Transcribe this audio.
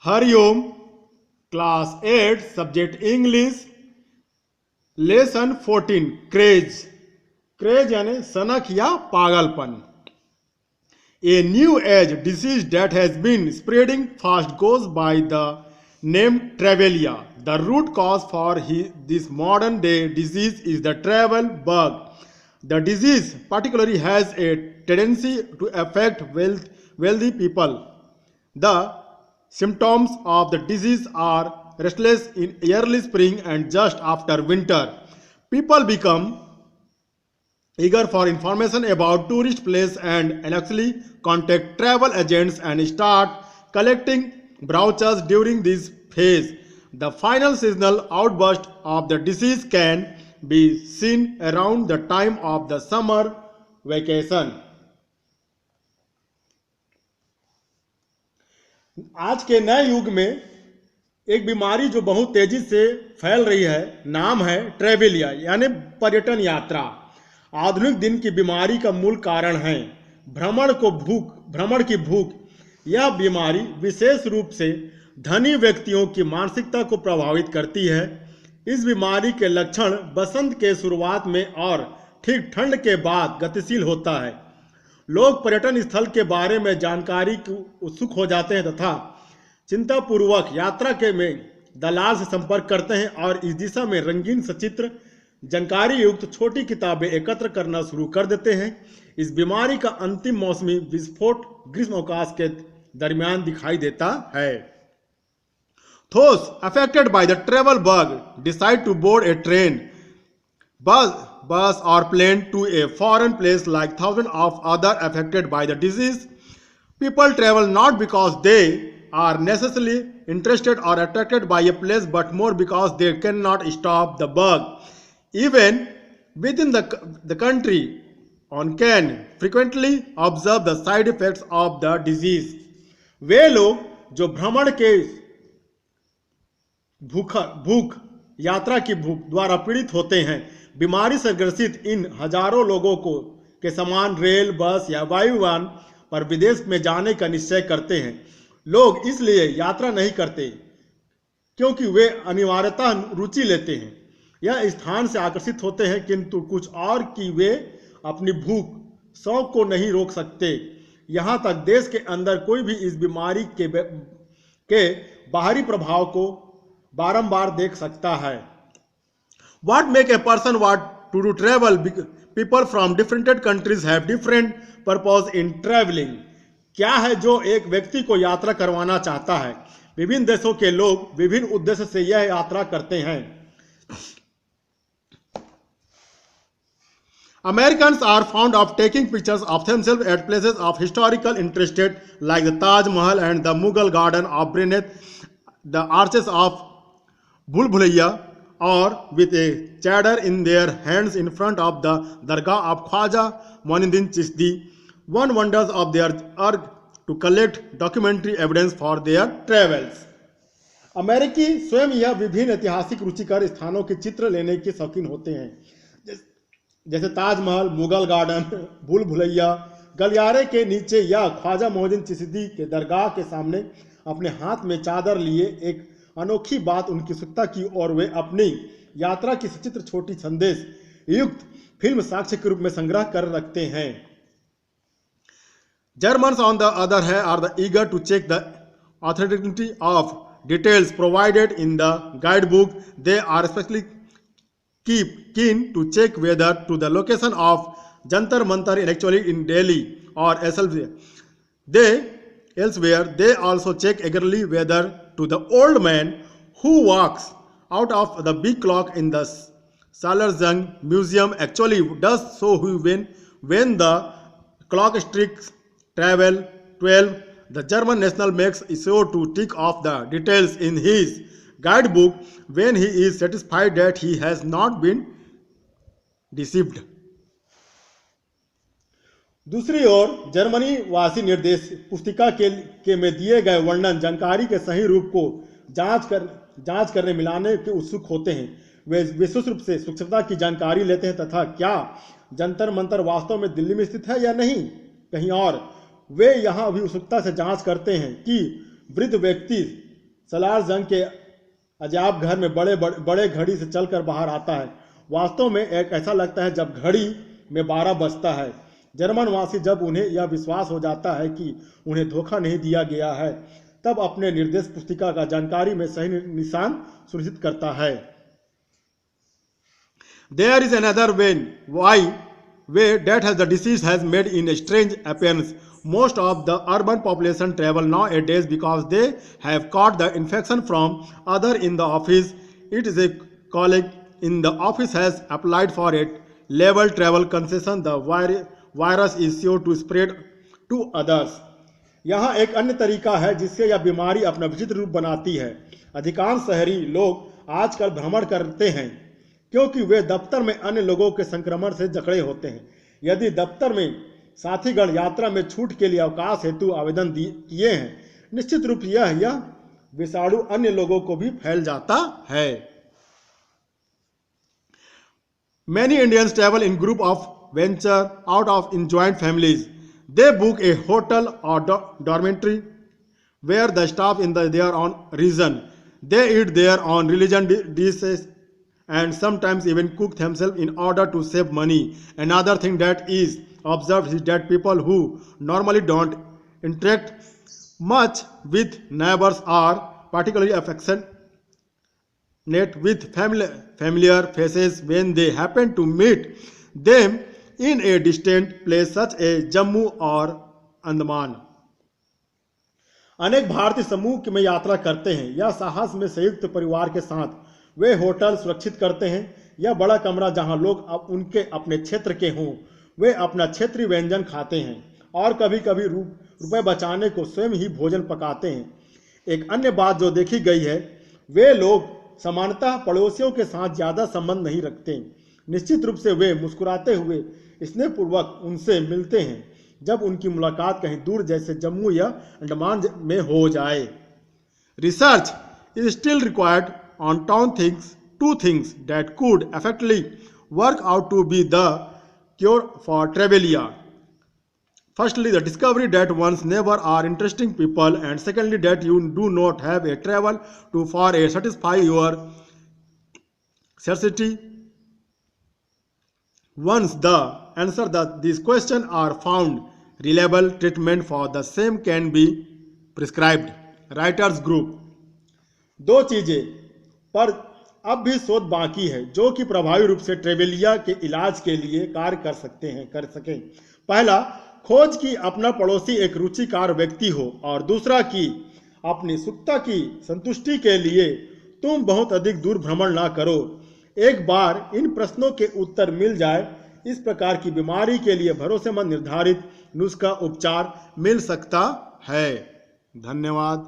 Hariom. Class 8 subject English lesson 14 craze. Craze यानी सनक या पागलपन। A new age disease that has been spreading fast goes by the name Travelia. The root cause for this modern day disease is the travel bug. The disease particularly has a tendency to affect wealthy people. The symptoms of the disease are restless in early spring and just after winter. People become eager for information about tourist places and actually contact travel agents and start collecting brochures during this phase. The final seasonal outburst of the disease can be seen around the time of the summer vacation. आज के नए युग में एक बीमारी जो बहुत तेजी से फैल रही है, नाम है ट्रेवेलिया यानी पर्यटन यात्रा। आधुनिक दिन की बीमारी का मूल कारण है भ्रमण की भूख। यह बीमारी विशेष रूप से धनी व्यक्तियों की मानसिकता को प्रभावित करती है। इस बीमारी के लक्षण बसंत के शुरुआत में और ठीक ठंड के बाद गतिशील होता है। लोग पर्यटन स्थल के बारे में जानकारी को उत्सुक हो जाते हैं तथा चिंतापूर्वक यात्रा के में दलाल से संपर्क करते हैं और इस दिशा में रंगीन सचित्र जानकारी युक्त छोटी किताबें एकत्र करना शुरू कर देते हैं। इस बीमारी का अंतिम मौसमी विस्फोट ग्रीष्म अवकाश के दरमियान दिखाई देता है। Those affected by the travel bug decide to board a train, bus or plane to a foreign place like thousands of others affected by the disease. People travel not because they are necessarily interested or attracted by a place, but more because they cannot stop the bug. Even within the country, one can frequently observe the side effects of the disease. वे लोग जो भ्रमण के भूख यात्रा की भूख द्वारा पीड़ित होते हैं, बीमारी से ग्रसित इन हजारों लोगों को के समान रेल, बस या वायुयान पर विदेश में जाने का निश्चय करते हैं। लोग इसलिए यात्रा नहीं करते क्योंकि वे अनिवार्यतः रुचि लेते हैं या स्थान से आकर्षित होते हैं, किंतु कुछ और कि वे अपनी भूख शौक को नहीं रोक सकते। यहाँ तक देश के अंदर कोई भी इस बीमारी के बाहरी प्रभाव को बारंबार देख सकता है। What make a person want to do travel? People from different countries have different purpose in traveling. क्या है जो एक व्यक्ति को यात्रा करवाना चाहता है? विभिन्न देशों के लोग विभिन्न उद्देश्य से यह यात्रा करते हैं। Americans are fond of taking pictures of themselves at places of historical interest like the Taj Mahal and the Mughal Garden of Benares, the arches of Bhul Bhulaiya, or with a chadar in their hands in front of the Dargah of Khwaja Moinuddin Chishti. One wonders of their urge to collect documentary evidence for their travels. अमेरिकी स्वयं यह विभिन्न ऐतिहासिक रुचिकर स्थानों के चित्र लेने के शौकीन होते हैं, जैसे ताजमहल, मुगल गार्डन, भूल भुलैया, गलियारे के नीचे या ख्वाजा मोइनुद्दीन चिश्ती के दरगाह के सामने अपने हाथ में चादर लिए। एक अनोखी बात उनकी उत्सुकता की और वे अपनी यात्रा की सचित्र छोटी संदेश युक्त फिल्म साक्ष्य के रूप में संग्रह कर रखते हैं। Germans on the other hand are eager to check the authenticity of details provided in the guidebook. They are especially keen to check whether to the location of Jantar Mantar actually in Delhi or elsewhere. They also check eagerly whether to the old man who walks out of the big clock in the Salarjung Museum actually does so when the clock strikes 12, the German national makes sure to tick off the details in his guidebook when he is satisfied that he has not been deceived. दूसरी ओर Germany वासी निर्देश पुस्तिका के में दिए गए वर्णन जानकारी के सही रूप को जांच करने मिलाने के उत्सुक होते हैं। वे विशेष रूप से सूक्ष्मता की जानकारी लेते हैं तथा क्या जंतर मंतर वास्तव में दिल्ली में स्थित है या नहीं कहीं और। वे यहाँ भी उत्सुकता से जांच करते हैं कि वृद्ध व्यक्ति सलार जंग के अजाब घर में बड़े घड़ी से चलकर बाहर आता है। वास्तव में एक ऐसा लगता है जब घड़ी में 12 बजता है। जर्मनवासी जब उन्हें यह विश्वास हो जाता है कि उन्हें धोखा नहीं दिया गया है, तब अपने निर्देश पुस्तिका का जानकारी में सही निशान सुनिश्चित करता है। There is another way that has the disease has made in a strange appearance. Most of the urban population travel nowadays because they have caught the infection from other in the office. It is a colleague in the office has applied for a level travel concession. The virus is sure to spread to others. यहाँ एक अन्य तरीका है जिससे यह बीमारी अपना विचित्र रूप बनाती है। अधिकांश शहरी लोग आजकल भ्रमण करते हैं क्योंकि वे दफ्तर में अन्य लोगों के संक्रमण से जकड़े होते हैं। यदि दफ्तर में साथीगण यात्रा में छूट के लिए अवकाश हेतु आवेदन किए हैं, निश्चित रूप से यह विषाणु अन्य लोगों को भी फैल जाता है। Many Indians travel in group of venture out of in joint families. They book a hotel or dormitory where the staff in their own region. They eat their own religion dishes and sometimes even cook themselves in order to save money. Another thing that is observed is that people who normally don't interact much with neighbors are particularly affectionate with familiar faces when they happen to meet them in a distant place such as Jammu or Andaman. अनेक भारतीय समूह में यात्रा करते हैं या साहस में संयुक्त परिवार के साथ वे होटल सुरक्षित करते हैं या बड़ा कमरा जहां लोग अब उनके अपने क्षेत्र के हों, वे अपना क्षेत्रीय व्यंजन खाते हैं और कभी कभी रुपए बचाने को स्वयं ही भोजन पकाते हैं। एक अन्य बात जो देखी गई है, वे लोग सामान्यतः पड़ोसियों के साथ ज़्यादा संबंध नहीं रखते। निश्चित रूप से वे मुस्कुराते हुए स्नेहपूर्वक उनसे मिलते हैं जब उनकी मुलाकात कहीं दूर जैसे जम्मू या अंडमान में हो जाए। Research is still required on two things that could effectively work out to be the cure for travelia. Firstly, the discovery that one's neighbor are interesting people, and secondly, that you do not have a travel to for a satisfy your scarcity. Once the answer that these questions are found, reliable treatment for the same can be prescribed. Writers Group. दो चीजें पर अब भी शोध बाकी है जो कि प्रभावी रूप से ट्रेवेलिया के इलाज के लिए कार्य कर सकें। पहला, खोज की अपना पड़ोसी एक रुचिकार व्यक्ति हो, और दूसरा कि अपनी सुखता की संतुष्टि के लिए तुम बहुत अधिक दूर भ्रमण ना करो। एक बार इन प्रश्नों के उत्तर मिल जाए, इस प्रकार की बीमारी के लिए भरोसेमंद निर्धारित नुस्खा उपचार मिल सकता है। धन्यवाद।